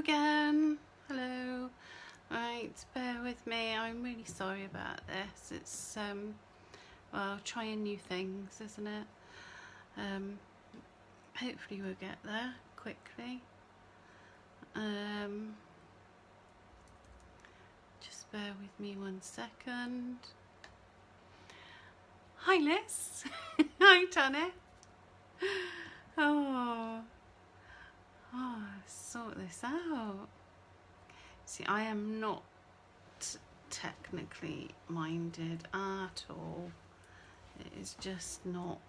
again. Hello. Right, bear with me. I'm really sorry about this. It's well, trying new things, isn't it? Hopefully we'll get there quickly. Just bear with me 1 second. Hi Liz. Hi Tony. Sort this out. See, I am not technically minded at all. It is just not.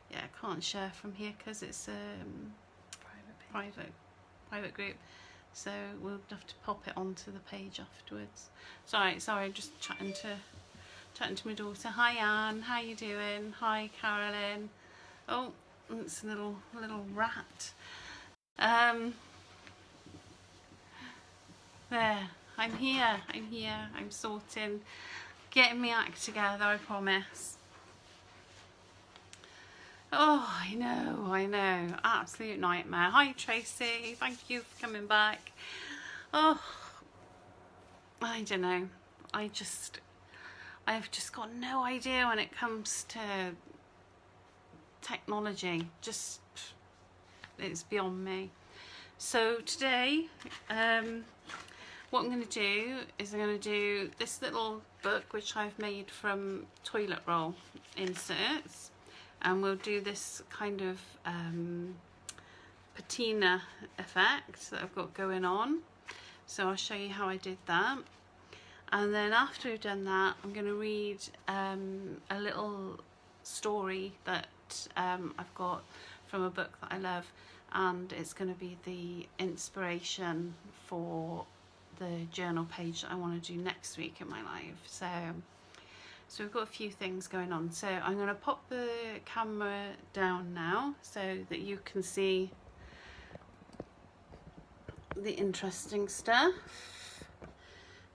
Yeah, I can't share from here because it's a private group. So we'll have to pop it onto the page afterwards. Sorry, I'm just chatting to my daughter. Hi Anne, how you doing? Hi Carolyn. Oh, it's a little rat. There, I'm here, I'm sorting, getting my act together, I promise. Oh, I know, absolute nightmare. Hi Tracy, thank you for coming back. Oh, I don't know, I've just got no idea when it comes to technology, just, it's beyond me. So today, what I'm going to do is I'm going to do this little book which I've made from toilet roll inserts, and we'll do this kind of patina effect that I've got going on. So I'll show you how I did that, and then after we've done that I'm going to read a little story that I've got from a book that I love, and it's going to be the inspiration for the journal page that I want to do next week in my life. So we've got a few things going on. So I'm going to pop the camera down now so that you can see the interesting stuff.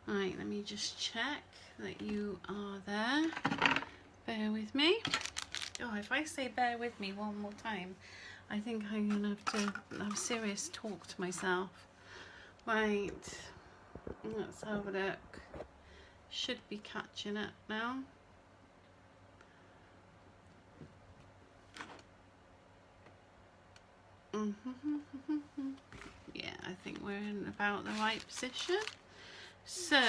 Right, let me just check that you are there. Bear with me. Oh, if I say bear with me one more time, I think I'm going to have to have a serious talk to myself. Right, let's have a look. Should be catching it now. Yeah, I think we're in about the right position. So,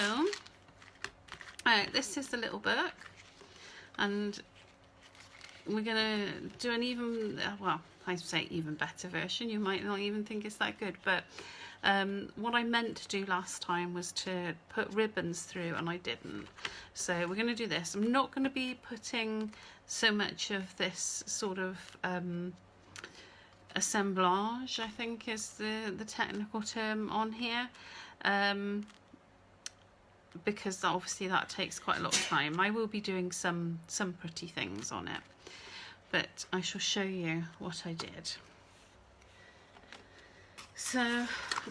this is the little book, and we're gonna do an even, well, I say even better version. You might not even think it's that good, but what I meant to do last time was to put ribbons through, and I didn't. So we're going to do this. I'm not going to be putting so much of this sort of assemblage, I think is the technical term on here, because obviously that takes quite a lot of time. I will be doing some pretty things on it, but I shall show you what I did. So,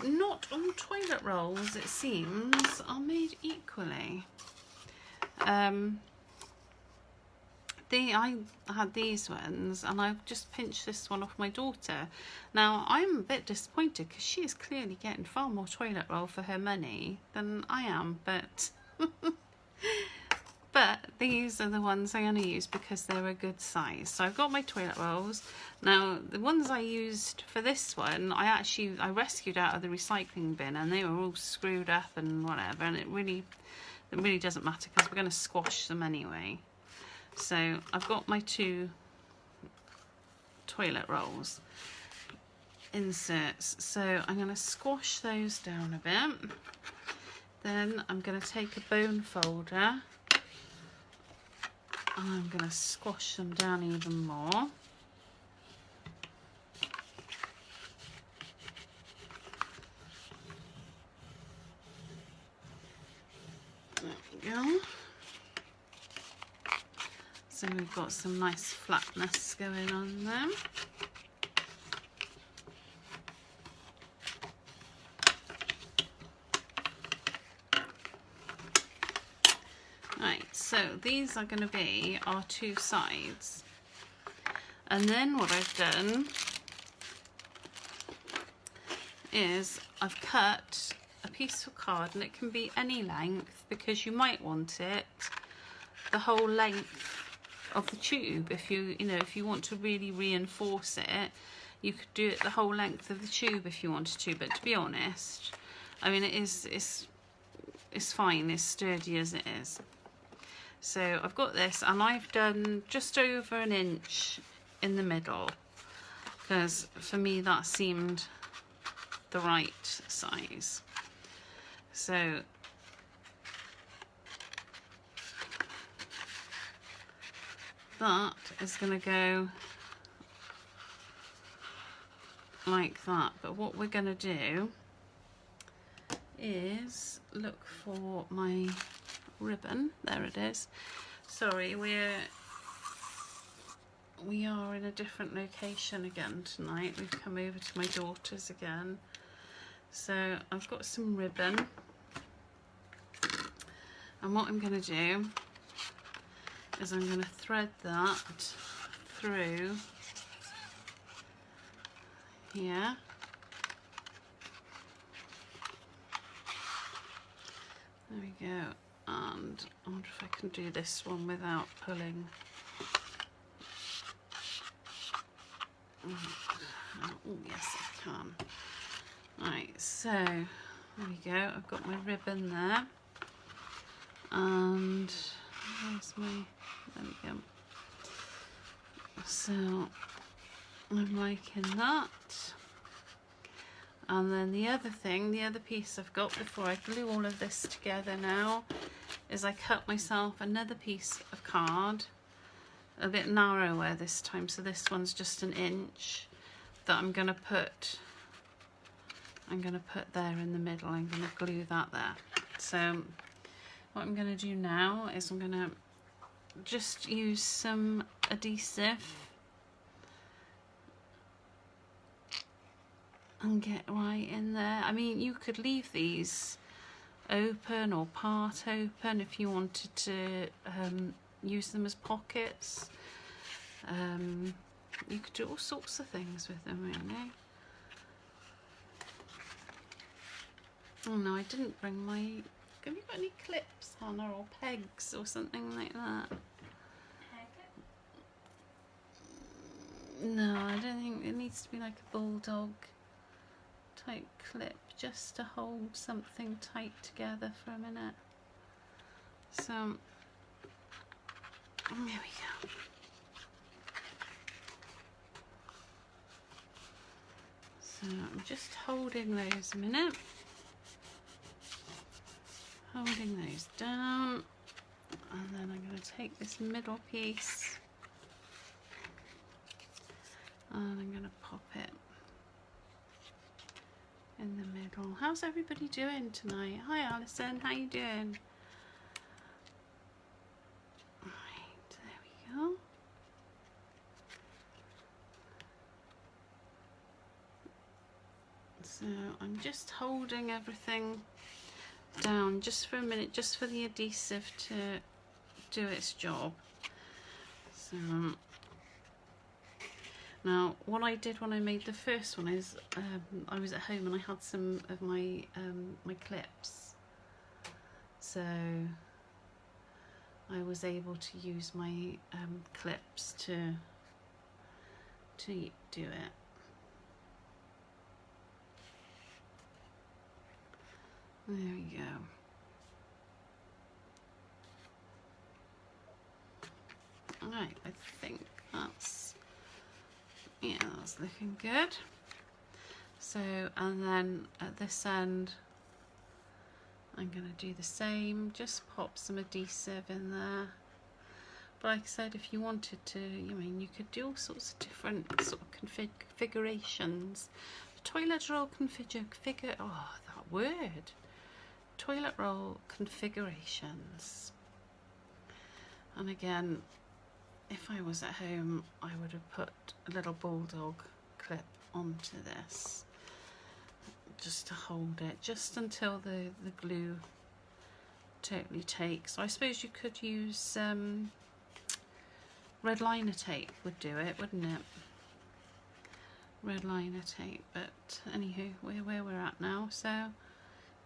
not all toilet rolls, it seems, are made equally. I had these ones, and I've just pinched this one off my daughter. Now, I'm a bit disappointed because she is clearly getting far more toilet roll for her money than I am, but but these are the ones I'm going to use because they're a good size. So I've got my toilet rolls. Now, the ones I used for this one, I rescued out of the recycling bin, and they were all screwed up and whatever, and it really doesn't matter because we're going to squash them anyway. So I've got my 2 toilet rolls inserts, so I'm going to squash those down a bit. Then I'm going to take a bone folder, and I'm going to squash them down even more. There we go. So we've got some nice flatness going on there. Right, so these are going to be our 2 sides. And then what I've done is I've cut a piece of card, and it can be any length because you might want it the whole length of the tube. If you know, if you want to really reinforce it, you could do it the whole length of the tube if you wanted to. But to be honest, I mean, it's fine, it's sturdy as it is. So I've got this, and I've done just over 1 inch in the middle, because for me that seemed the right size. So that is going to go like that. But what we're going to do is look for my ribbon. There it is. Sorry, we are in a different location again tonight. We've come over to my daughter's again. So I've got some ribbon, and what I'm going to do is I'm going to thread that through here. There we go. And I wonder if I can do this one without pulling. Oh yes, I can. Right, so there we go. I've got my ribbon there, and where's my? There we go. So I'm liking that. And then the other thing, the other piece I've got before I glue all of this together now, is I cut myself another piece of card, a bit narrower this time. So this one's just 1 inch that I'm gonna put there in the middle. I'm gonna glue that there. So what I'm gonna do now is I'm gonna just use some adhesive and get right in there. I mean, you could leave these open or part open if you wanted to use them as pockets. You could do all sorts of things with them, really. Oh no, I didn't bring my... Have you got any clips, Hannah, or pegs or something like that? No, I don't think it needs to be like a bulldog type clip, just to hold something tight together for a minute. So there we go. So I'm just holding those a minute, holding those down, and then I'm going to take this middle piece and I'm going to pop it in the middle. How's everybody doing tonight? Hi Alison, how you doing? Right, there we go. So I'm just holding everything down just for a minute, just for the adhesive to do its job. So now what I did when I made the first one is I was at home and I had some of my my clips, so I was able to use my clips to do it. There we go. Alright, I think that's, yeah, that's looking good. So, and then at this end, I'm going to do the same, just pop some adhesive in there. But like I said, if you wanted to, I mean, you could do all sorts of different sort of configurations. Toilet roll oh, that word. Toilet roll configurations. And again, if I was at home, I would have put a little bulldog clip onto this just to hold it, just until the glue totally takes. So I suppose you could use red liner tape would do it, wouldn't it? red liner tape, but anywho, we're where we're at now, so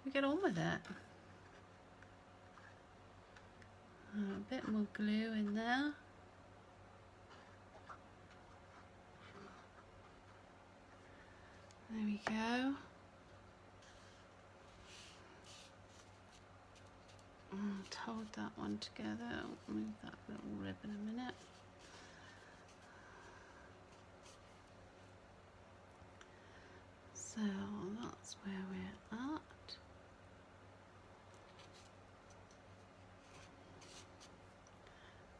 we get on with it. A bit more glue in there. There we go. Hold that one together. I'll move that little rib in a minute. So that's where we're at.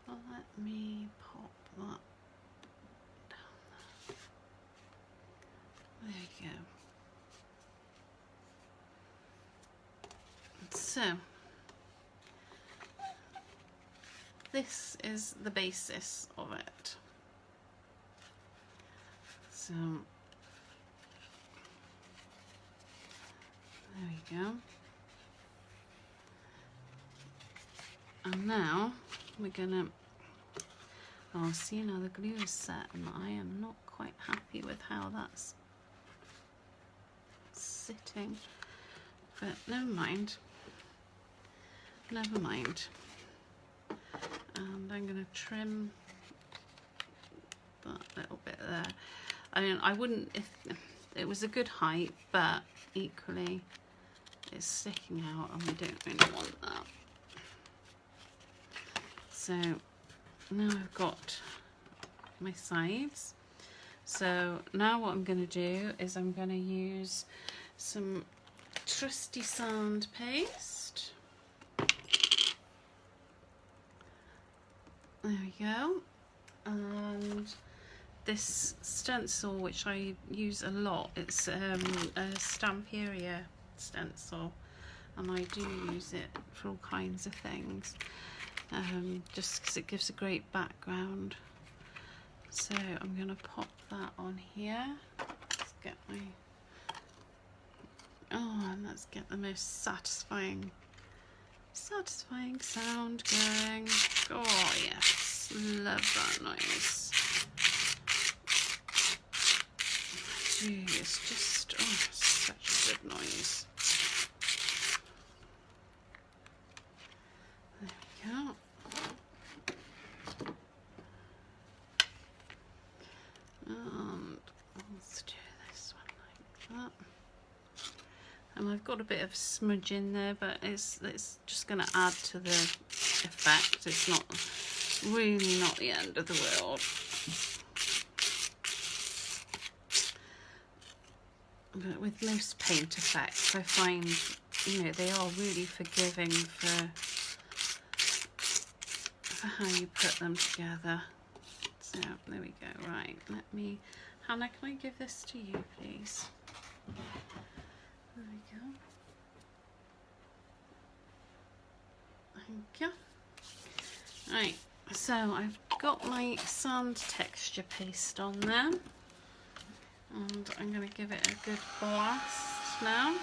Well, let me pop that down there. There we go. So this is the basis of it. So there we go. And now we're gonna, oh, see, now the glue is set and I am not quite happy with how that's sitting, but never mind. Never mind. And I'm going to trim that little bit there. I mean, I wouldn't, if it was a good height, but equally it's sticking out and we don't really want that. So now I've got my sides. So now what I'm going to do is I'm going to use some trusty sand paste. There we go. And this stencil, which I use a lot, it's a Stamperia stencil, and I do use it for all kinds of things, just because it gives a great background. So I'm going to pop that on here. Let's get my, oh, and let's get the most satisfying sound going. Oh yes, love that noise. Gee, it's just, oh, such a good noise. There we go. And let's do this one like that. And I've got a bit of smudge in there, but it's just going to add to the effect. It's not really not the end of the world. But with most paint effects, I find, you know, they are really forgiving for how you put them together. So there we go. Right, let me, Hannah, can I give this to you, please? There we go. Thank you. Right, so I've got my sand texture paste on there, and I'm going to give it a good blast now.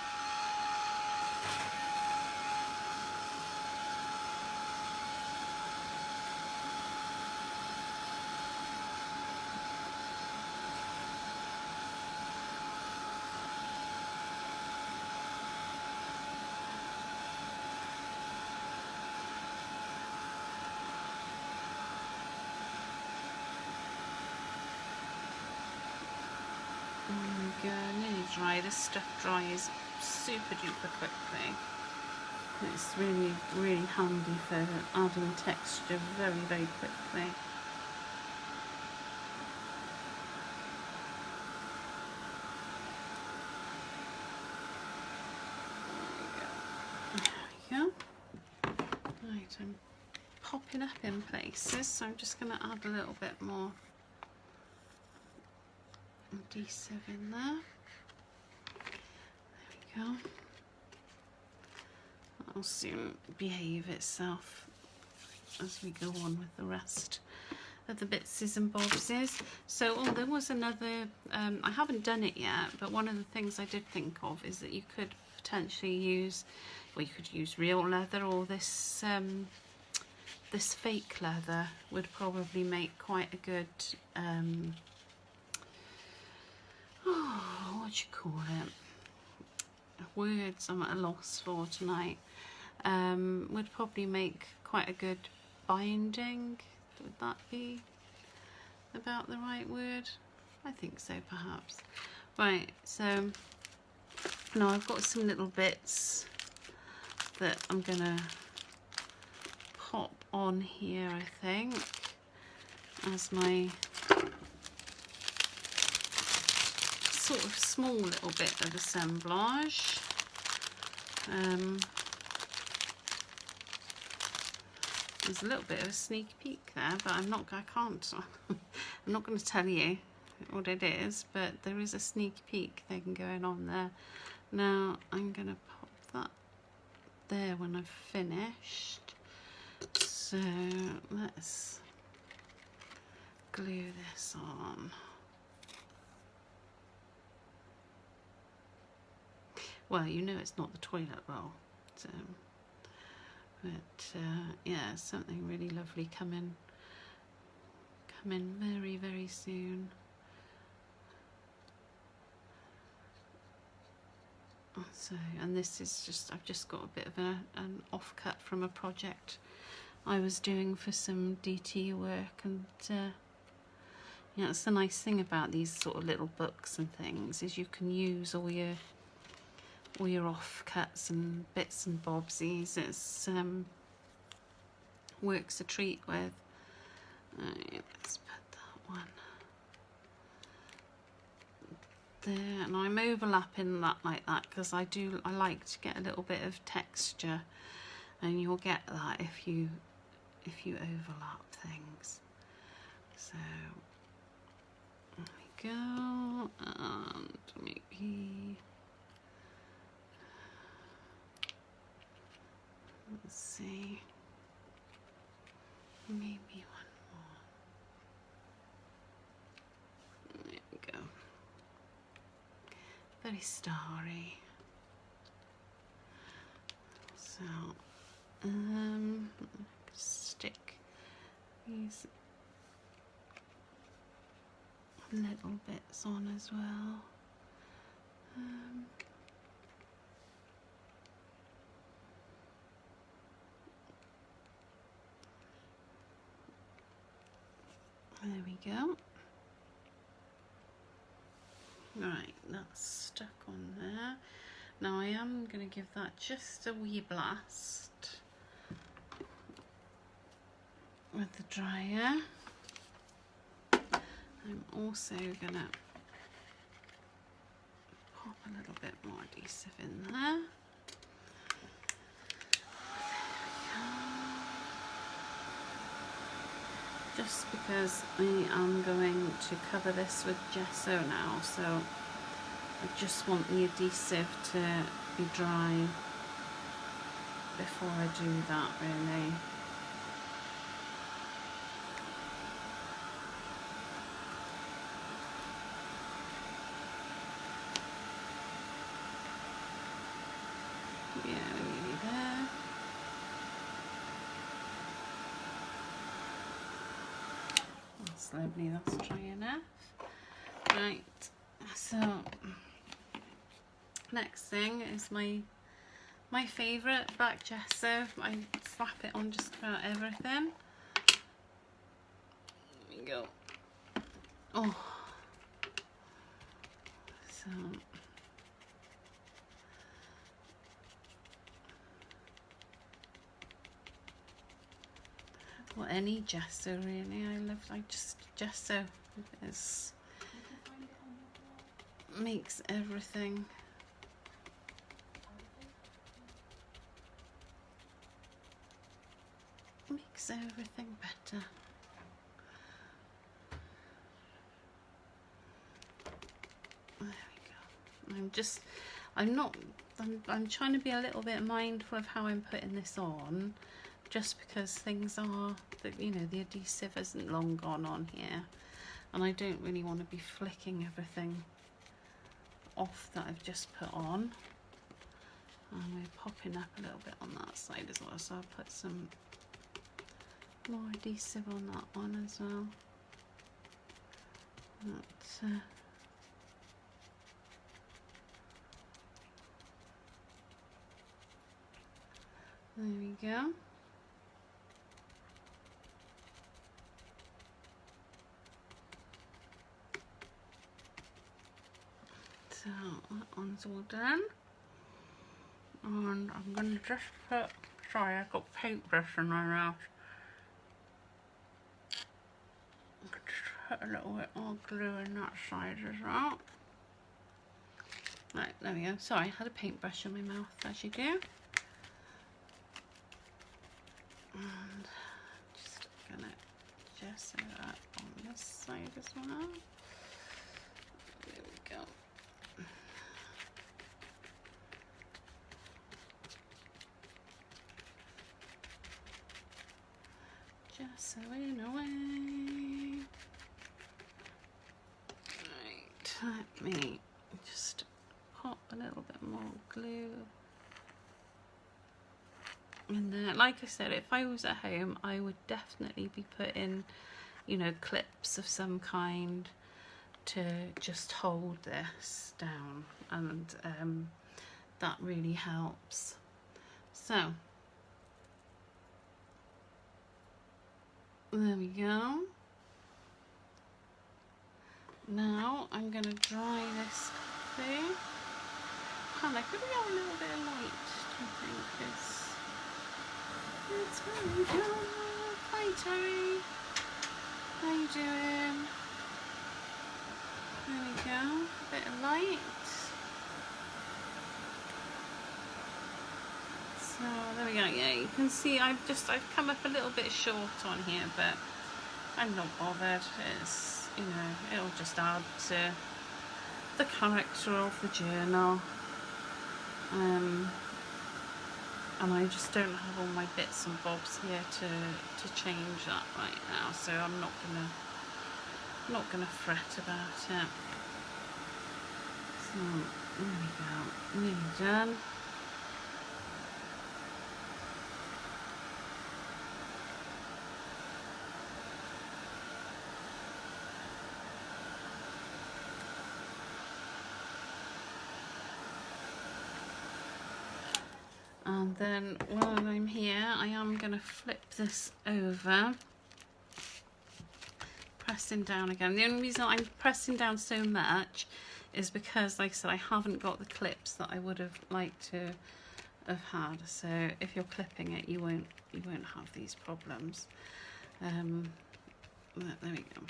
Nearly dry. This stuff dries super duper quickly. It's really, really handy for adding texture very, very quickly. There we go. Right, I'm popping up in places, so I'm just going to add a little bit more adhesive in there. There we go. That'll soon behave itself as we go on with the rest of the bitses and bobses. So, oh, there was another, I haven't done it yet, but one of the things I did think of is that you could potentially use, well, you could use real leather, or this this fake leather would probably make quite a good oh, what do you call it? Words I'm at a loss for tonight. Would probably make quite a good binding. Would that be about the right word? I think so, perhaps. Right, so now I've got some little bits that I'm gonna pop on here, I think, as my sort of small little bit of assemblage. There's a little bit of a sneak peek there, but I'm not going to tell you what it is, but there is a sneak peek thing going on there. Now I'm going to pop that there when I've finished. So let's glue this on. Well, you know it's not the toilet roll, so, but yeah, something really lovely coming very, very soon. So, and this is just, I've just got a bit of an offcut from a project I was doing for some DT work, and yeah, it's the nice thing about these sort of little books and things is you can use all your offcuts and bits and bobsies. It's works a treat with. Let's put that one there, and I'm overlapping that like that because I like to get a little bit of texture, and you'll get that if you overlap things. So there we go, and maybe let's see, maybe one more. There we go. Very starry. So stick these little bits on as well. There we go. Right, that's stuck on there. Now I am going to give that just a wee blast with the dryer. I'm also going to pop a little bit more adhesive in there. Just because I am going to cover this with gesso now, so I just want the adhesive to be dry before I do that, really. Yeah, nearly there. That's lovely, that's dry enough. Right, so next thing is my favourite black gesso. I slap it on just about everything. There we go. Oh, so well, any gesso really. Gesso makes everything better. There we go. I'm trying to be a little bit mindful of how I'm putting this on, just because things are, the adhesive isn't long gone on here, and I don't really want to be flicking everything off that I've just put on. And we're popping up a little bit on that side as well, so I'll put some more adhesive on that one as well. There we go. So that one's all done. And I'm going to just put, sorry, I've got paintbrush in my mouth. I'm going to put a little bit more glue in that side as well. Right, there we go. Sorry, I had a paintbrush in my mouth, as you do. And just going to gesso that on this side as well. There we go. Gessoing away. Right, let me just pop a little bit more glue in there. Like I said, if I was at home, I would definitely be putting, you know, clips of some kind to just hold this down, and that really helps. So there we go. Now I'm going to dry this through. Hannah, could we have a little bit of light, do you think? It's very dull. Hi Terry. How you doing? There we go. A bit of light. So there we go. Yeah, you can see I've come up a little bit short on here, but I'm not bothered. It's, you know, it'll just add to the character of the journal. And I just don't have all my bits and bobs here to change that right now, so I'm not gonna fret about it. So there we go, nearly done. And then while I'm here, I am going to flip this over, pressing down again. The only reason I'm pressing down so much is because, like I said, I haven't got the clips that I would have liked to have had. So if you're clipping it, you won't have these problems. There we go.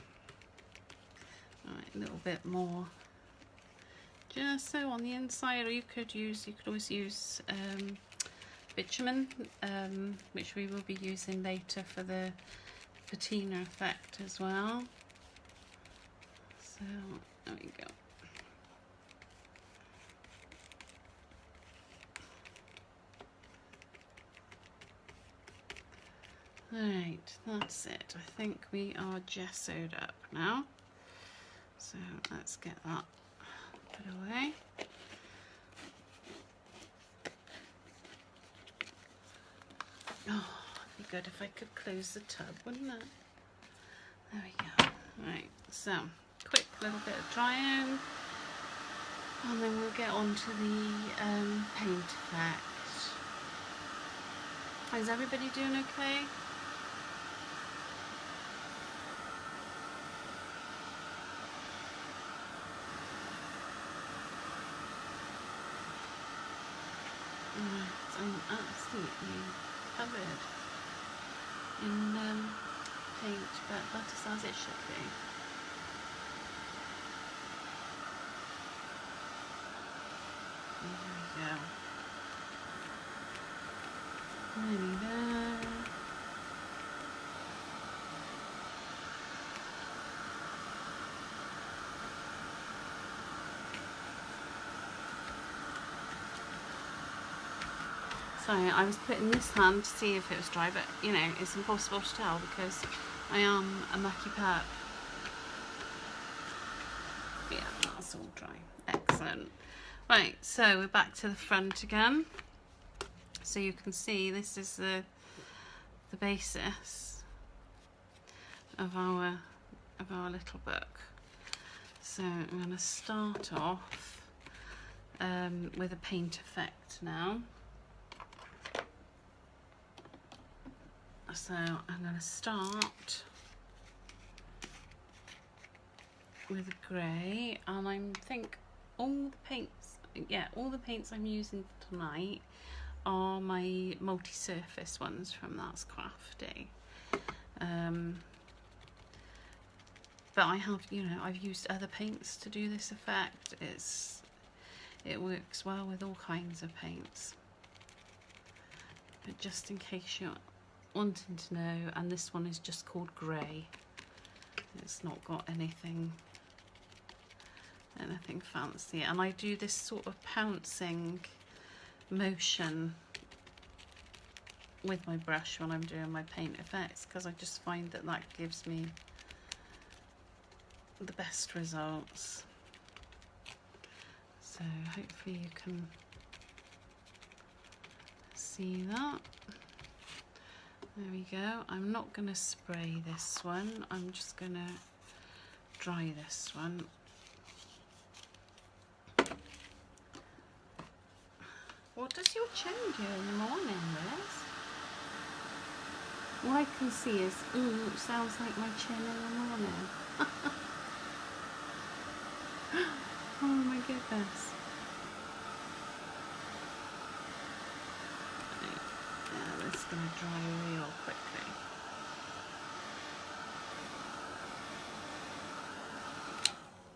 All right, a little bit more gesso on the inside, or you could always use bitumen, which we will be using later for the patina effect as well. So there we go. Right, that's it. I think we are gessoed up now. So let's get that put away. Oh, it'd be good if I could close the tub, wouldn't it? There we go. Right, so quick little bit of drying, and then we'll get on to the paint effect. Is everybody doing okay? Right, I'm absolutely covered in paint, but that is as it should be. There we go. Nearly there. Sorry, I was putting this hand to see if it was dry, but you know, it's impossible to tell because I am a mucky pup. Yeah, that's all dry. Excellent. Right, so we're back to the front again. So you can see this is the basis of our little book. So I'm going to start off with a paint effect now. So I'm going to start with grey, and I think all the paints, all the paints I'm using tonight are my multi-surface ones from That's Crafty. But I have, I've used other paints to do this effect. It works well with all kinds of paints. But just in case you're wanting to know, and this one is just called grey. It's not got anything fancy, and I do this sort of pouncing motion with my brush when I'm doing my paint effects, because I just find that gives me the best results. So hopefully you can see that. There we go. I'm not going to spray this one, I'm just going to dry this one. What does your chin do in the morning, Liz? All I can see is, sounds like my chin in the morning. Oh my goodness. Yeah, this is going to dry real quickly.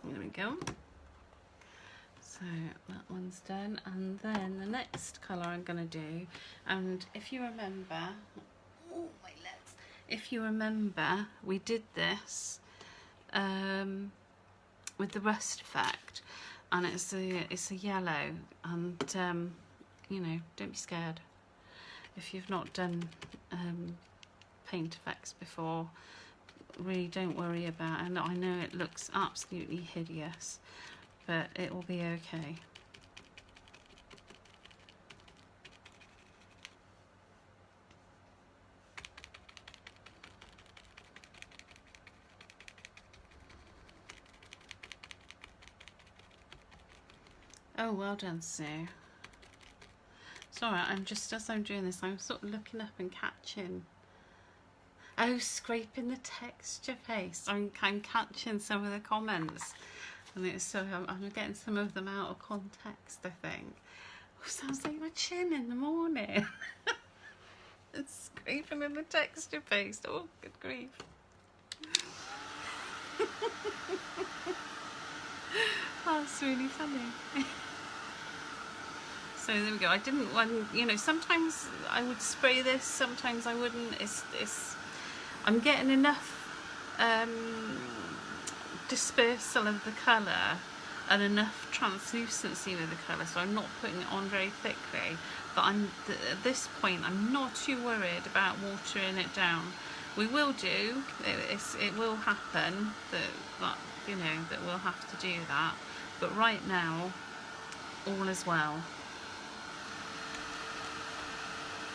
There we go. So that one's done, and then the next colour I'm going to do, and if you remember, oh my legs, if you remember, we did this with the rust effect, and it's a yellow, and don't be scared if you've not done paint effects before. Really don't worry about it. And I know it looks absolutely hideous, but it will be okay. Oh, well done, Sue. Sorry, I'm just, as I'm doing this, I'm sort of looking up and catching. Oh, scraping the texture paste. I'm catching some of the comments. And it's so I'm getting some of them out of context, I think. Oh, sounds like my chin in the morning. It's scraping in the texture paste. Oh, good grief. That's really funny. So there we go. I didn't want, sometimes I would spray this, sometimes I wouldn't. I'm getting enough dispersal of the colour and enough translucency with the colour, so I'm not putting it on very thickly. But at this point, I'm not too worried about watering it down. We will do. It will happen that we'll have to do that. But right now, all is well.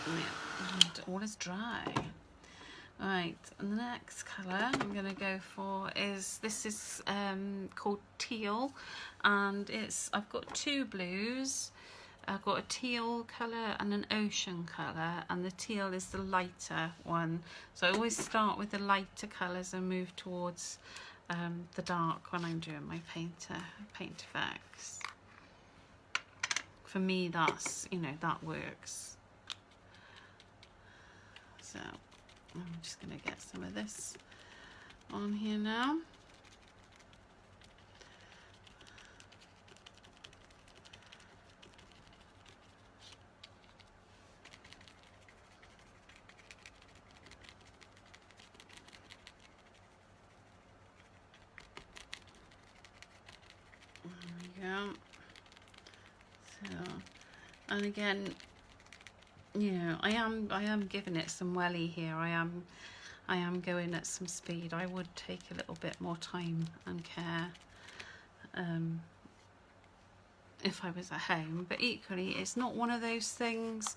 Yeah, and all is dry. Right, and the next colour I'm going to go for is called Teal, and I've got two blues. I've got a teal colour and an ocean colour, and the teal is the lighter one. So I always start with the lighter colours and move towards the dark when I'm doing my paint effects. For me, that's, that works. So I'm just going to get some of this on here now. There we go. So, and again, I am giving it some welly here. I am going at some speed. I would take a little bit more time and care if I was at home, but equally it's not one of those things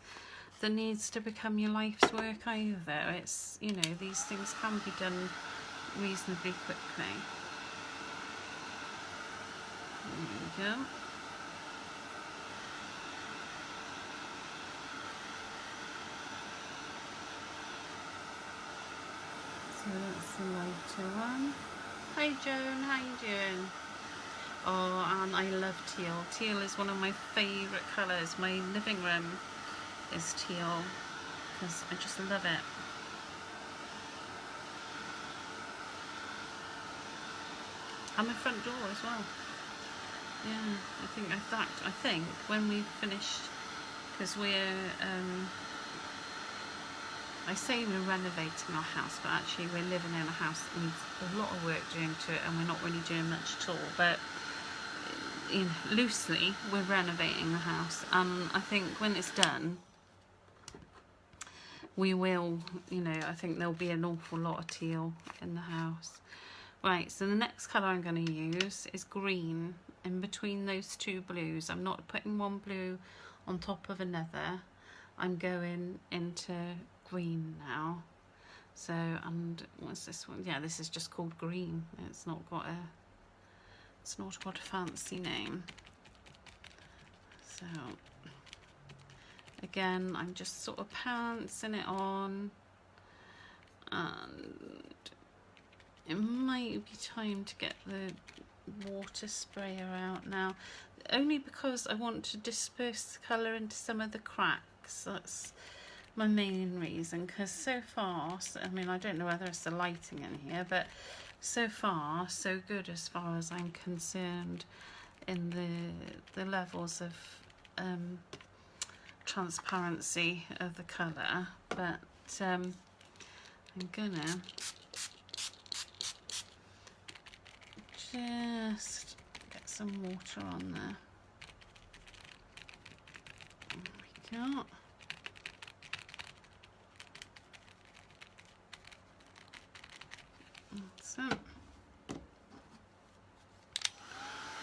that needs to become your life's work either. It's, these things can be done reasonably quickly. There we go. So that's the lighter one. Hi Joan, how you doing? Oh, and I love teal. Teal is one of my favourite colours. My living room is teal because I just love it. And my front door as well. Yeah, I think when we've finished, because we're I say we're renovating our house, but actually we're living in a house that needs a lot of work doing to it, and we're not really doing much at all. But you know, loosely, we're renovating the house, and I think when it's done, we will, you know, I think there'll be an awful lot of teal in the house. Right, so the next colour I'm going to use is green. In between those two blues, I'm not putting one blue on top of another. I'm going into green now. So, and what's this one? Yeah, this is just called green. It's not got a fancy name. So again, I'm just sort of pouncing it on, and it might be time to get the water sprayer out now, only because I want to disperse the colour into some of the cracks. That's my main reason, because so far, I mean, I don't know whether it's the lighting in here, but so far so good as far as I'm concerned in the levels of transparency of the colour. But I'm gonna just get some water on there. There we go. That's it.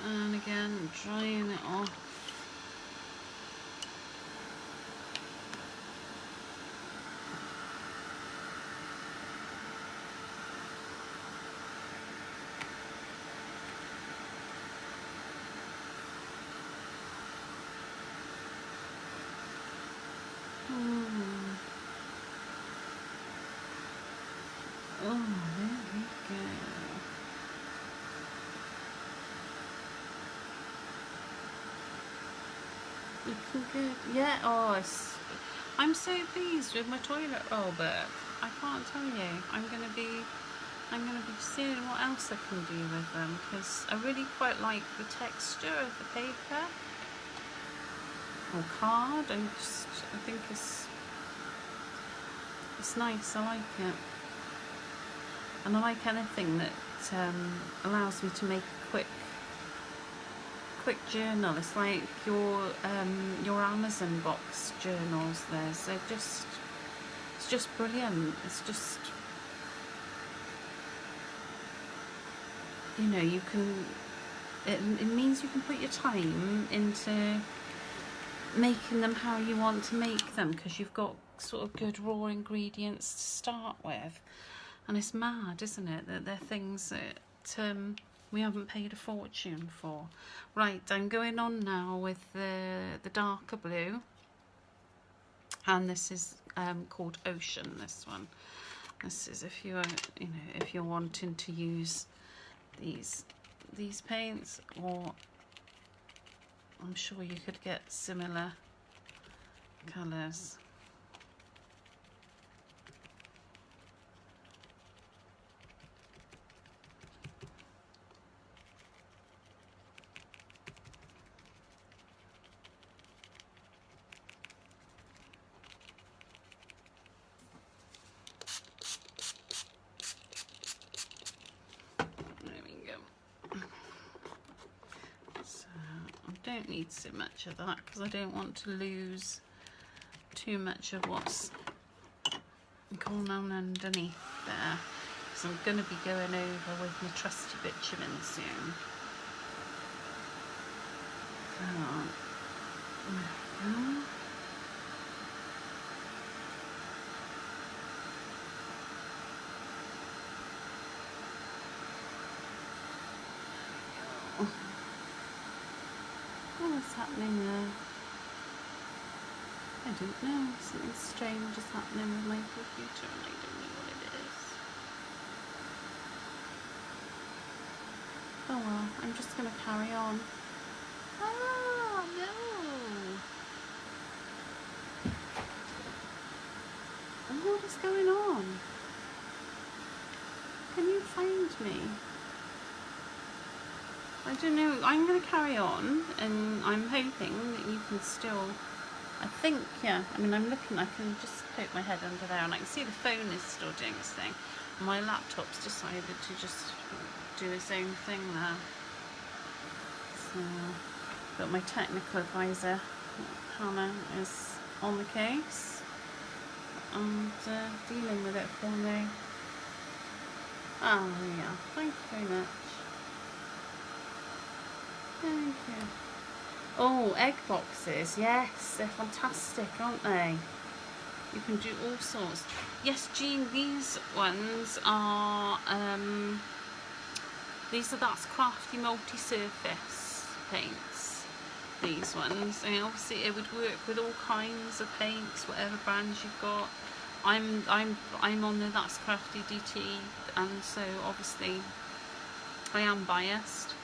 And again, drying it off. Oh, there we go. Looking good. Yeah, oh, I'm so pleased with my toilet roll book. I can't tell you. I'm gonna be seeing what else I can do with them, because I really quite like the texture of the paper or card. I think it's nice. I like it. And I like anything that allows me to make a quick journal. It's like your Amazon box journals. It's just brilliant. It's just, you know, you can. It means you can put your time into making them how you want to make them, because you've got sort of good raw ingredients to start with. And it's mad, isn't it, that they're things that we haven't paid a fortune for. Right, I'm going on now with the darker blue, and this is called Ocean. This one. This is if you if you're wanting to use these paints, or I'm sure you could get similar colours. Don't need so much of that, because I don't want to lose too much of what's going on underneath there, because I'm going to be going over with my trusty bitumen soon. What's happening there? I don't know. Something strange is happening with my computer and I don't know what it is. Oh well, I'm just going to carry on. Oh no! What is going on? Can you find me? I don't know. I'm going to carry on, and I'm hoping that you can still. I think, yeah. I mean, I'm looking. I can just poke my head under there, and I can see the phone is still doing its thing. My laptop's decided to just do its own thing there. So, but my technical advisor, Hannah, is on the case and dealing with it for me. Oh yeah, thank you very much. Thank you. Oh, egg boxes, yes, they're fantastic, aren't they? You can do all sorts. Yes, Jean, these ones are that's Crafty multi-surface paints. These ones, and obviously it would work with all kinds of paints, whatever brands you've got. I'm on the That's Crafty DT, and so obviously I am biased,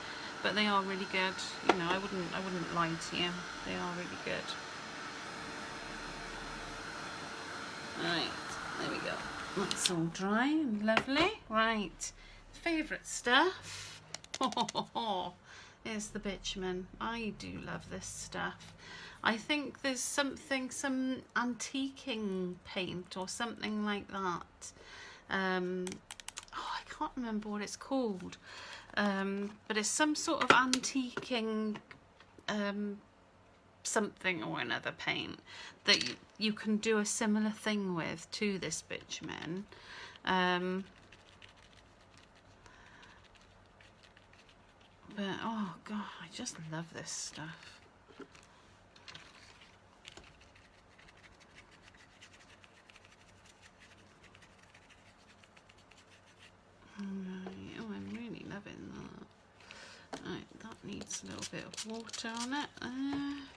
but they are really good. You know, I wouldn't lie to you. They are really good. Right, there we go. That's all dry and lovely. Right, favourite stuff. Here's the bitumen. I do love this stuff. I think there's some antiquing paint or something like that. I can't remember what it's called. But it's some sort of antiquing something or another paint that you can do a similar thing with to this bitumen. But oh god, I just love this stuff. Oh, I'm really loving that. Right, that needs a little bit of water on it,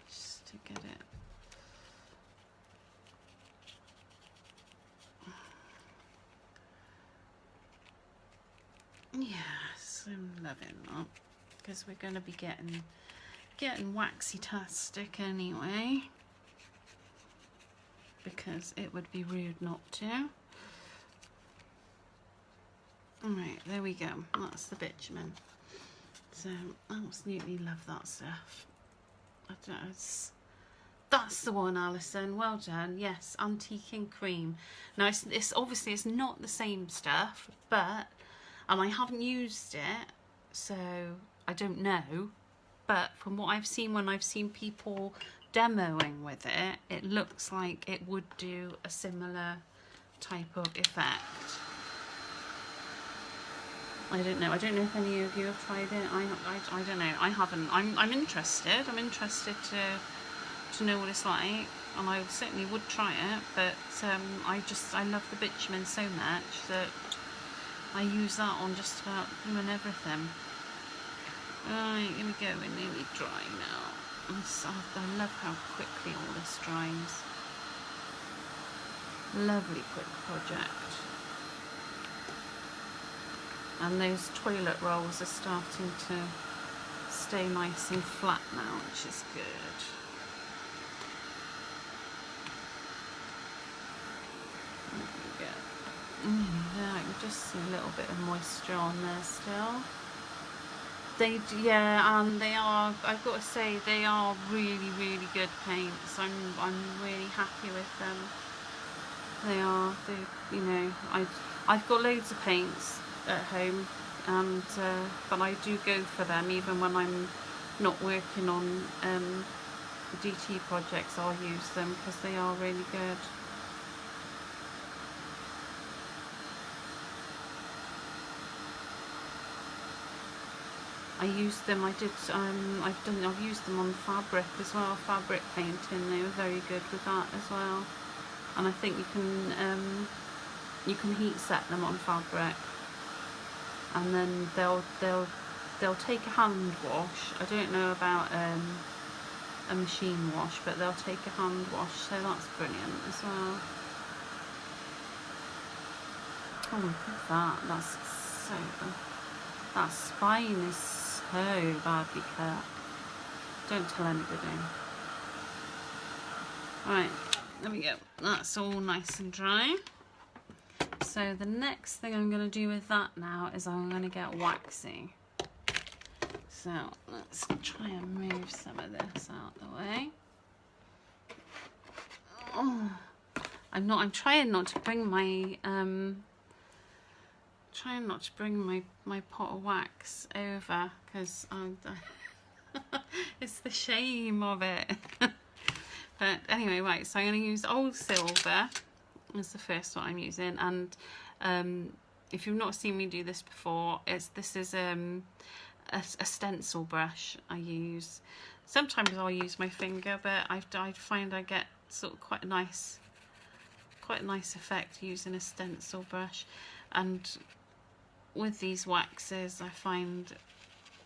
just to get it. Yes, I'm loving that, because we're going to be getting waxy-tastic anyway, because it would be rude not to. Alright, there we go. That's the bitumen. So, I absolutely love that stuff. I don't know, that's the one, Alison. Well done. Yes, antiquing cream. Now, it's obviously it's not the same stuff, but, and I haven't used it, so I don't know. But from what I've seen when I've seen people demoing with it, it looks like it would do a similar type of effect. I don't know. I don't know if any of you have tried it. I don't know. I haven't. I'm interested. I'm interested to know what it's like, and I certainly would try it. But I love the bitumen so much that I use that on just about doing everything. Right, here we go. We're nearly dry now. I love how quickly all this dries. Lovely quick project. And those toilet rolls are starting to stay nice and flat now, which is good. There we go. Yeah, I can just see a little bit of moisture on there still. They do, yeah, and they are, I've got to say, they are really, really good paints. I'm really happy with them. You know, I've got loads of paints at home, and but I do go for them even when I'm not working on DT projects. I'll use them because they are really good. I used them. I've used them on fabric as well. Fabric painting. They were very good with that as well. And I think you can heat set them on fabric, and then they'll take a hand wash. I don't know about a machine wash, but they'll take a hand wash, so that's brilliant as well. Oh, look at that. That spine is so badly cut. Don't tell anybody. Right, there we go. That's all nice and dry. So the next thing I'm going to do with that now is I'm going to get waxy. So let's try and move some of this out the way. Oh, I'm trying not to bring my my pot of wax over, because it's the shame of it. But anyway, right, so I'm going to use old silver. That's the first one I'm using, and if you've not seen me do this before, this is a stencil brush I use. Sometimes I'll use my finger, but I find I get sort of quite a nice effect using a stencil brush. And with these waxes, I find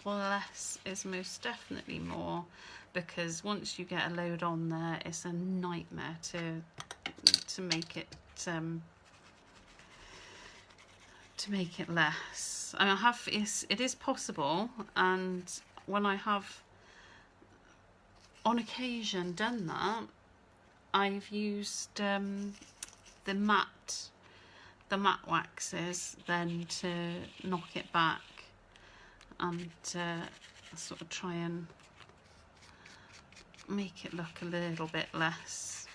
less is most definitely more, because once you get a load on there, it's a nightmare to make it less. I mean, it is possible, and when I have on occasion done that, I've used the matte waxes then to knock it back and sort of try and make it look a little bit less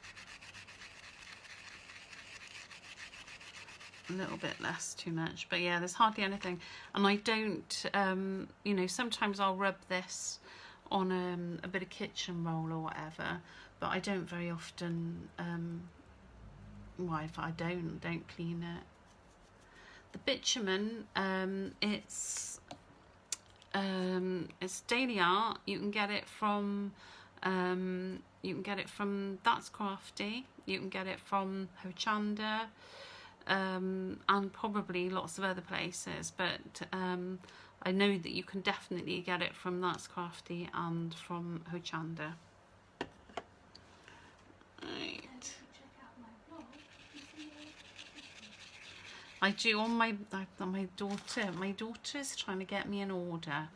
too much. But yeah, there's hardly anything, and I don't you know, sometimes I'll rub this on a bit of kitchen roll or whatever, but I don't very often. Well, if I don't clean it. The bitumen, it's Daily Art. You can get it from That's Crafty. You can get it from Hochanda, and probably lots of other places. But I know that you can definitely get it from That's Crafty and from Hochanda. Right. I do on my daughter. My daughter's trying to get me an order.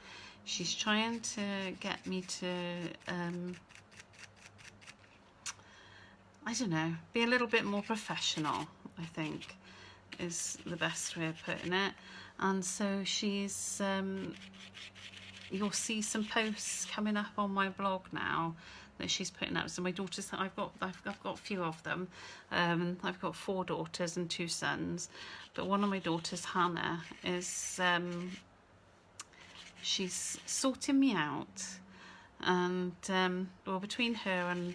She's trying to get me to I don't know, be a little bit more professional, I think is the best way of putting it. And so she's you'll see some posts coming up on my blog now that she's putting up. So my daughters, I've got a few of them. I've got 4 daughters and 2 sons, but one of my daughters, Hannah, is she's sorting me out, and well, between her and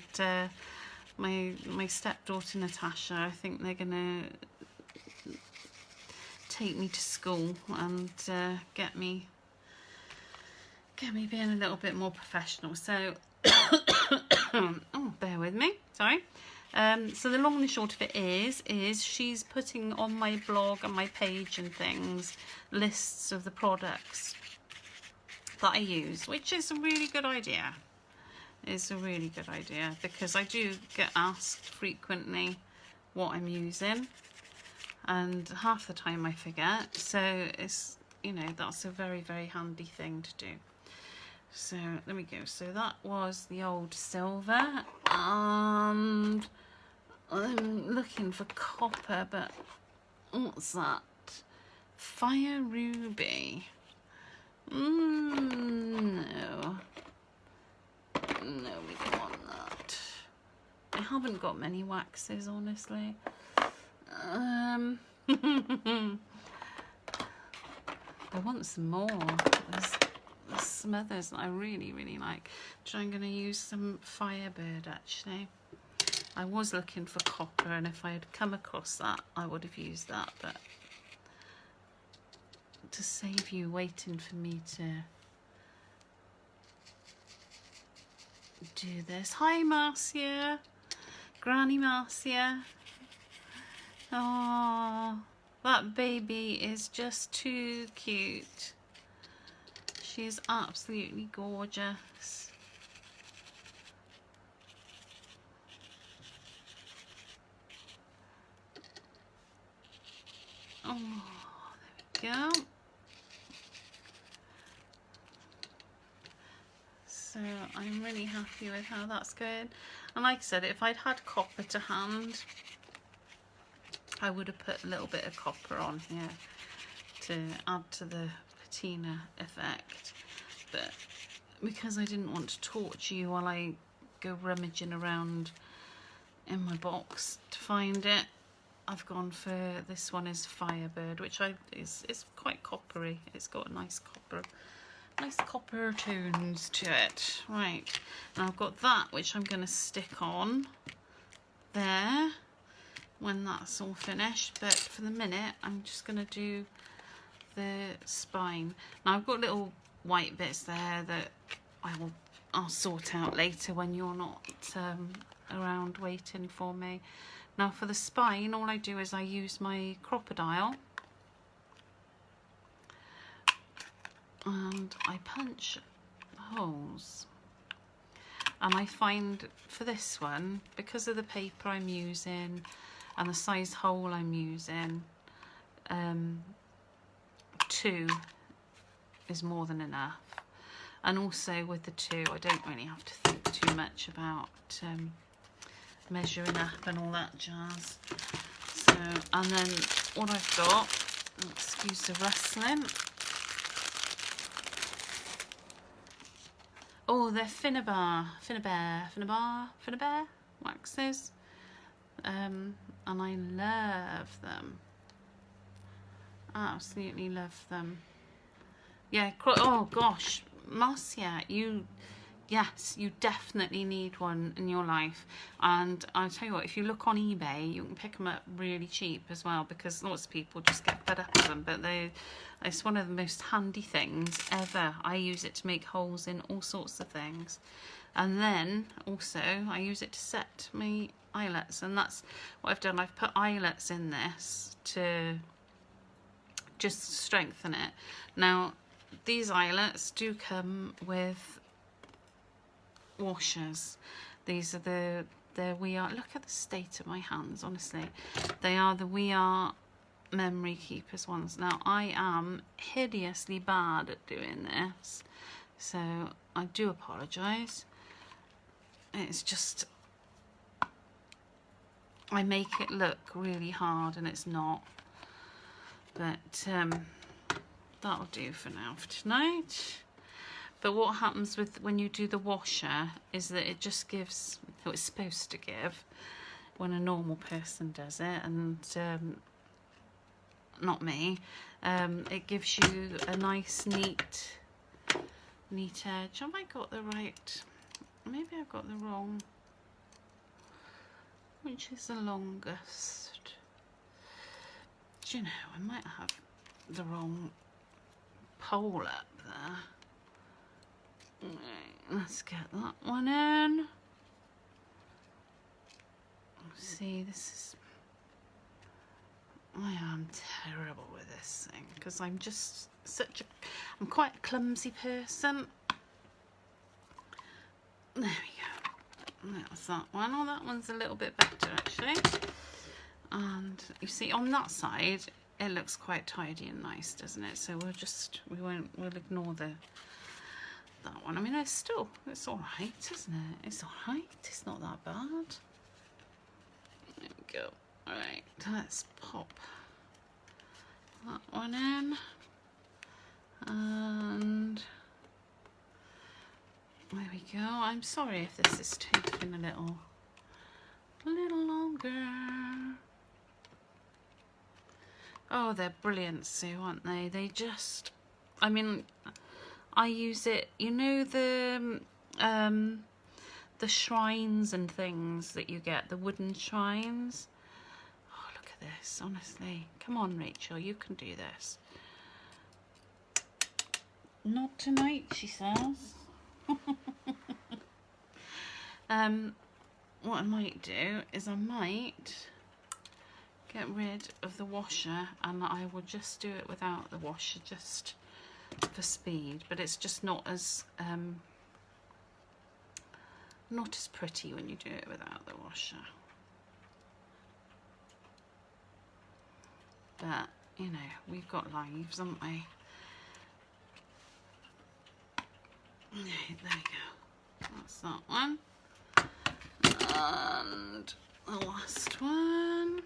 my stepdaughter Natasha, I think they're gonna take me to school and get me being a little bit more professional. So oh, bear with me, sorry. So the long and the short of it is she's putting on my blog and my page and things lists of the products that I use, which is a really good idea. It's a really good idea, because I do get asked frequently what I'm using, and half the time I forget. So it's, you know, that's a very, very handy thing to do. So there we go. So that was the old silver, and I'm looking for copper, but what's that? Fire ruby. No, we don't want that. I haven't got many waxes, honestly. I want some more. There's some others that I really, really like. So I'm going to use some Firebird, actually. I was looking for copper, and if I had come across that, I would have used that. But to save you waiting for me to do this. Hi, Marcia. Granny Marcia. Oh, that baby is just too cute. She's absolutely gorgeous. Oh, there we go. I'm really happy with how that's going. And like I said, if I'd had copper to hand, I would have put a little bit of copper on here to add to the patina effect. But because I didn't want to torture you while I go rummaging around in my box to find it, I've gone for this one is Firebird, which is quite coppery. It's got a nice copper tones to it. Right, and I've got that which I'm going to stick on there when that's all finished. But for the minute, I'm just going to do the spine. Now I've got little white bits there that I'll sort out later when you're not around waiting for me. Now for the spine, all I do is I use my crocodile and I punch holes. And I find for this one, because of the paper I'm using and the size hole I'm using, 2 is more than enough. And also with the 2, I don't really have to think too much about measuring up and all that jazz. So, and then what I've got, excuse the rustling. Oh, they're Finnabair waxes. And I love them. Absolutely love them. Yeah, oh gosh, Marcia, yes, you definitely need one in your life. And I'll tell you what, if you look on eBay, you can pick them up really cheap as well, because lots of people just get fed up with them. But it's one of the most handy things ever. I use it to make holes in all sorts of things. And then also I use it to set my eyelets, and that's what I've done. I've put eyelets in this to just strengthen it. Now these eyelets do come with washers. These are the We Are, look at the state of my hands, honestly. They are the We Are Memory Keepers ones. Now I am hideously bad at doing this, so I do apologise. It's just, I make it look really hard and it's not. But that'll do for now for tonight. But what happens with when you do the washer is that it just gives what it's supposed to give when a normal person does it, and not me. It gives you a nice neat edge. Have I got the right? Maybe I've got the wrong. Which is the longest? Do you know, I might have the wrong pole up there. Right, let's get that one in. See, this is, I am terrible with this thing because I'm just I'm quite a clumsy person. There we go. That's that one. Oh, that one's a little bit better actually. And you see on that side it looks quite tidy and nice, doesn't it? So we'll ignore that one. I mean, it's all right, isn't it? It's all right. It's not that bad. There we go. All right, let's pop that one in, and there we go. I'm sorry if this is taking a little longer. Oh, they're brilliant, Sue, aren't they? They just, I mean, I use it, you know, the shrines and things that you get, the wooden shrines. Oh, look at this, honestly. Come on, Rachel, you can do this. Not tonight, she says. What I might do is I might get rid of the washer, and I will just do it without the washer, just for speed. But it's just not as pretty when you do it without the washer. But you know, we've got lives, haven't we? There we go. That's that one. And the last one.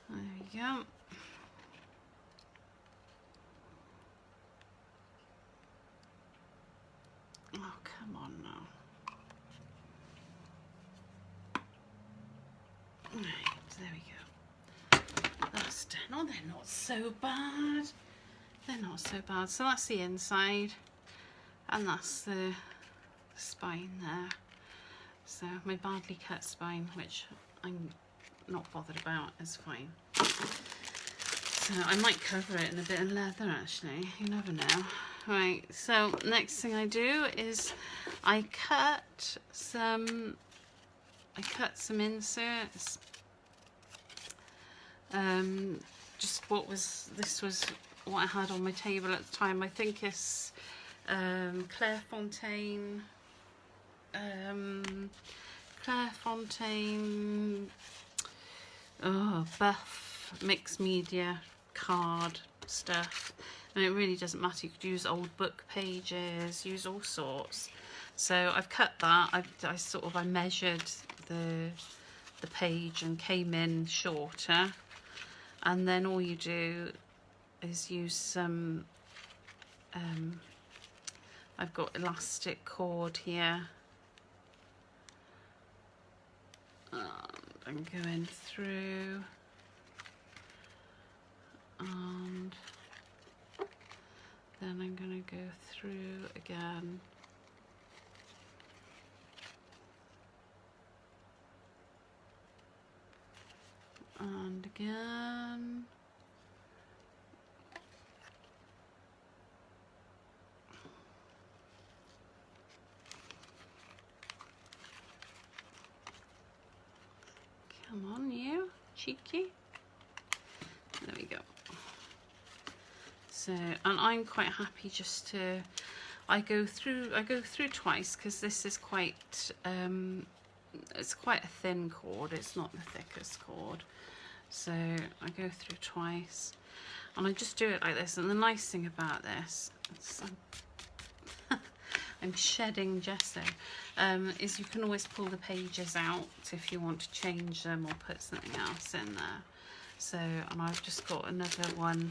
There we go. Oh, come on now. Right, there we go. That's done. Oh, they're not so bad. They're not so bad. So that's the inside, and that's the spine there. So my badly cut spine, which I'm not bothered about, is fine. So I might cover it in a bit of leather actually, you never know. Right, so next thing I do is I cut some inserts. Just this was what I had on my table at the time. I think it's Clairefontaine buff mixed media card stuff, and it really doesn't matter. You could use old book pages, use all sorts. So I've cut that. I measured the page and came in shorter, and then all you do is use some I've got elastic cord here, and I'm going through, and then I'm going to go through again. And again. Come on, you cheeky. There we go. So, and I'm quite happy just to, I go through twice, because this is quite it's quite a thin cord, it's not the thickest cord. So I go through twice, and I just do it like this. And the nice thing about this, I'm shedding gesso, is you can always pull the pages out if you want to change them or put something else in there. So, and I've just got another one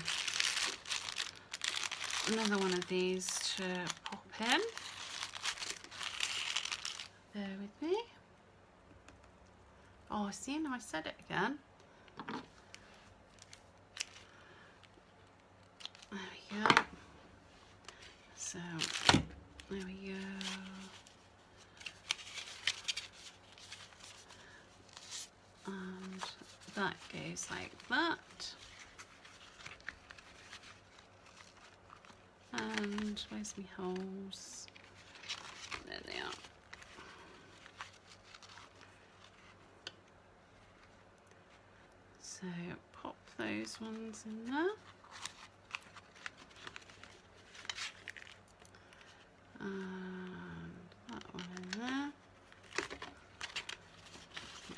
of these to pop in. Bear with me. Oh, see, now I said it again. There we go. So, there we go. And that goes like that. And where's my holes? There they are. So pop those ones in there. And that one in there.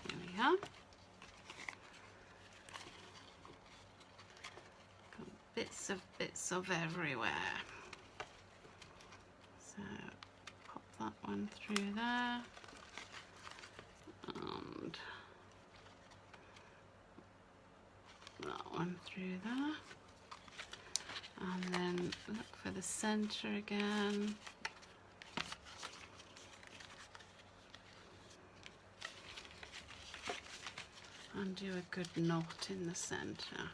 There we are. Got bits of everywhere. So pop that one through there. And that one through there. And then look for the center again. And do a good knot in the center.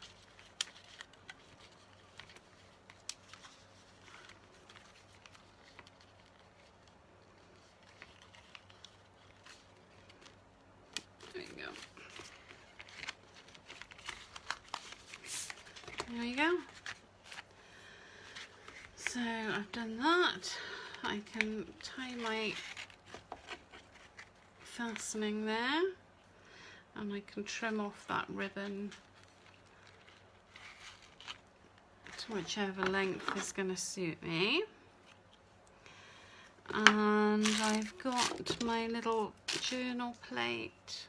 There we go. There we go. So I've done that. I can tie my fastening there, and I can trim off that ribbon to whichever length is going to suit me. And I've got my little journal plate,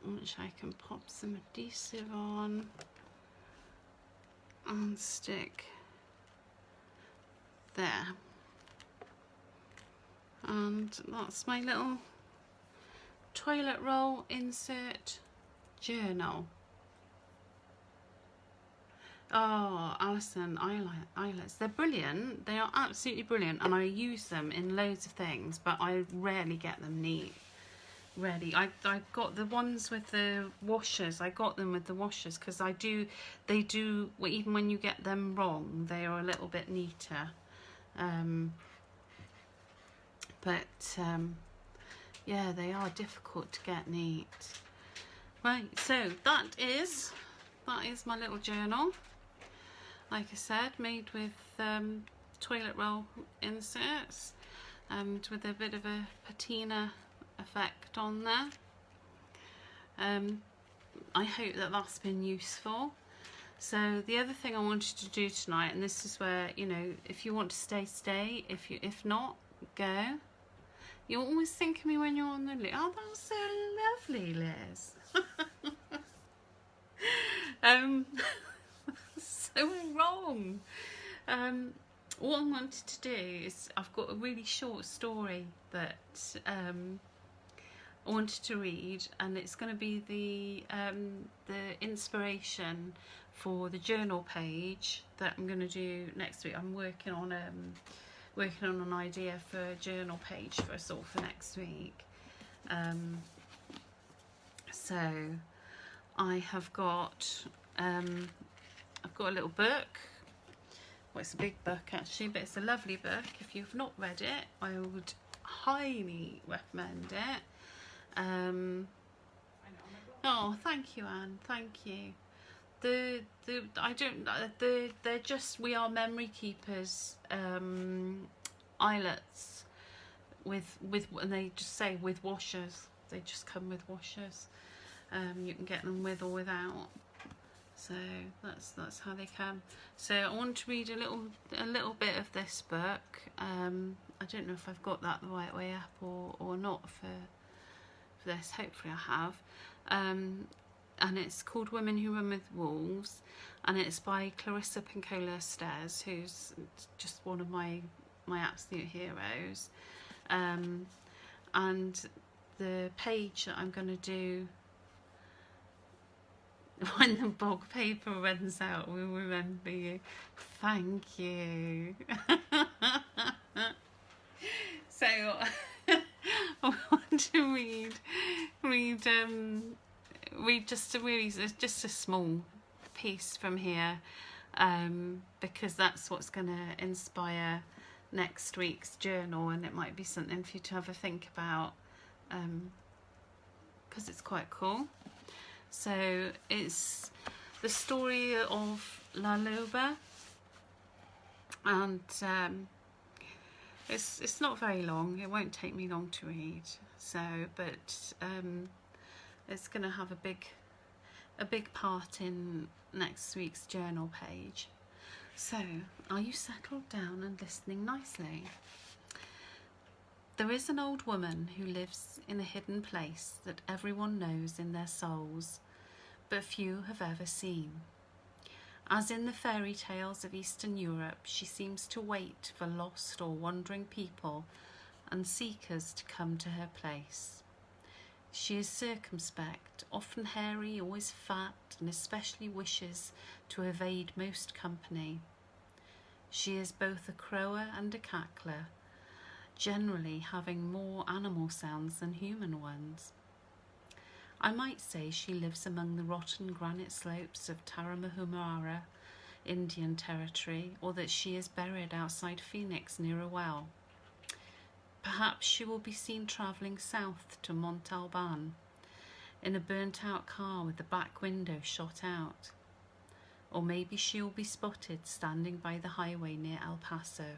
which I can pop some adhesive on and stick there. And that's my little toilet roll insert journal. Oh, Alison eyelets. They're brilliant. They are absolutely brilliant, and I use them in loads of things, but I rarely get them neat. Rarely. I got the ones with the washers. I got them with the washers because they do, even when you get them wrong, they are a little bit neater. Yeah, they are difficult to get neat. Right, so that is my little journal. Like I said, made with toilet roll inserts, with a bit of a patina effect on there. I hope that that's been useful. So the other thing I wanted to do tonight, and this is where, you know, if you want to stay. If not, go. You always think of me when you're on the list. Oh, that's so lovely, Liz. So wrong. What I wanted to do is, I've got a really short story that I wanted to read, and it's going to be the inspiration for the journal page that I'm going to do next week. I'm working on an idea for a journal page for us all for next week. So I have got I've got a little book. Well, it's a big book actually, but it's a lovely book. If you've not read it, I would highly recommend it. Oh, thank you, Anne. Thank you. They're just We Are Memory Keepers eyelets with and they just say with washers. They just come with washers. You can get them with or without. So that's how they come. So I want to read a little bit of this book. I don't know if I've got that the right way up or not for this. Hopefully I have. And it's called Women Who Run With Wolves, and it's by Clarissa Pinkola Estes, who's just one of my absolute heroes. And the page that I'm going to do, when the bog paper runs out, we'll remember you. Thank you. So I want to read just a small piece from here, because that's what's going to inspire next week's journal, and it might be something for you to have a think about, because it's quite cool. So it's the story of La Loba, and it's not very long. It won't take me long to read. So, but it's going to have a big part in next week's journal page. So, are you settled down and listening nicely? There is an old woman who lives in a hidden place that everyone knows in their souls, but few have ever seen. As in the fairy tales of Eastern Europe, she seems to wait for lost or wandering people and seekers to come to her place. She is circumspect, often hairy, always fat, and especially wishes to evade most company. She is both a crower and a cackler, generally having more animal sounds than human ones. I might say she lives among the rotten granite slopes of Tarahumara, Indian Territory, or that she is buried outside Phoenix near a well. Perhaps she will be seen travelling south to Montalban in a burnt-out car with the back window shot out. Or maybe she will be spotted standing by the highway near El Paso,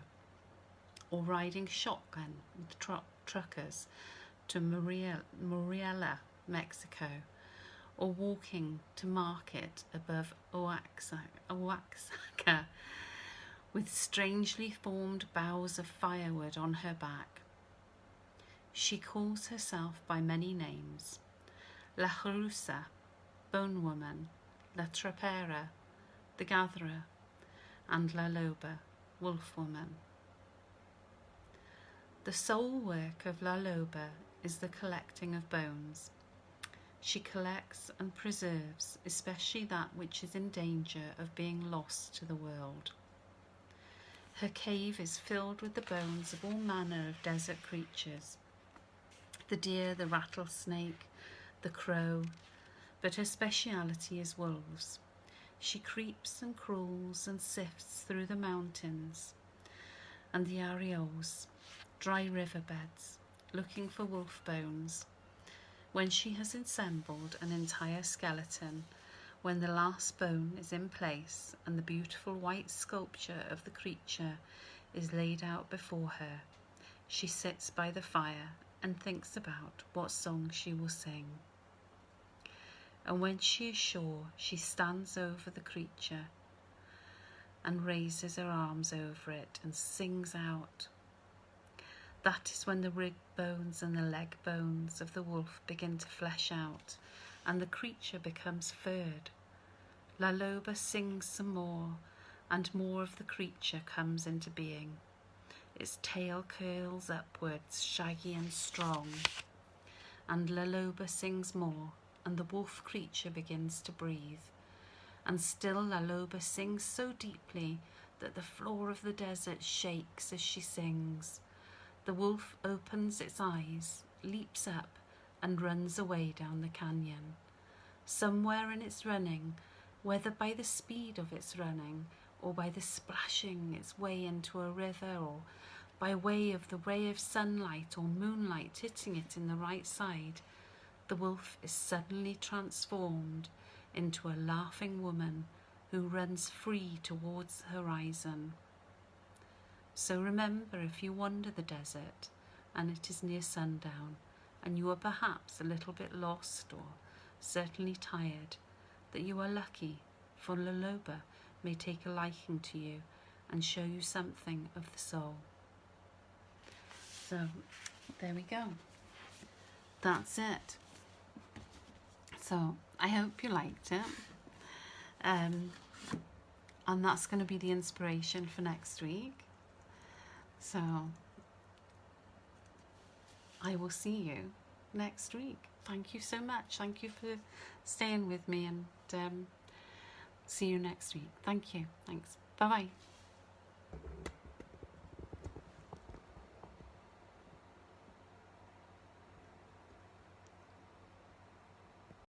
or riding shotgun with truckers to Muriela, Mexico, or walking to market above Oaxaca with strangely formed boughs of firewood on her back. She calls herself by many names: La Rusa, Bone Woman, La Trapera, the Gatherer, and La Loba, Wolf Woman. The sole work of La Loba is the collecting of bones. She collects and preserves, especially that which is in danger of being lost to the world. Her cave is filled with the bones of all manner of desert creatures, the deer, the rattlesnake, the crow, but her speciality is wolves. She creeps and crawls and sifts through the mountains and the arios, dry riverbeds, looking for wolf bones. When she has assembled an entire skeleton, when the last bone is in place and the beautiful white sculpture of the creature is laid out before her, she sits by the fire and thinks about what song she will sing. And when she is sure, she stands over the creature and raises her arms over it and sings out. That is when the rib bones and the leg bones of the wolf begin to flesh out and the creature becomes furred. La Loba sings some more, and more of the creature comes into being. Its tail curls upwards, shaggy and strong, and La Loba sings more, and the wolf creature begins to breathe. And still La Loba sings so deeply that the floor of the desert shakes as she sings. The wolf opens its eyes, leaps up, and runs away down the canyon. Somewhere in its running, whether by the speed of its running, or by the splashing its way into a river, or by way of the ray of sunlight or moonlight hitting it in the right side, the wolf is suddenly transformed into a laughing woman who runs free towards the horizon. So remember, if you wander the desert and it is near sundown and you are perhaps a little bit lost or certainly tired, that you are lucky, for La Loba may take a liking to you and show you something of the soul. So there we go. That's it. So I hope you liked it. And that's going to be the inspiration for next week. So I will see you next week. Thank you so much. Thank you for staying with me, and see you next week. Thank you. Thanks. Bye-bye.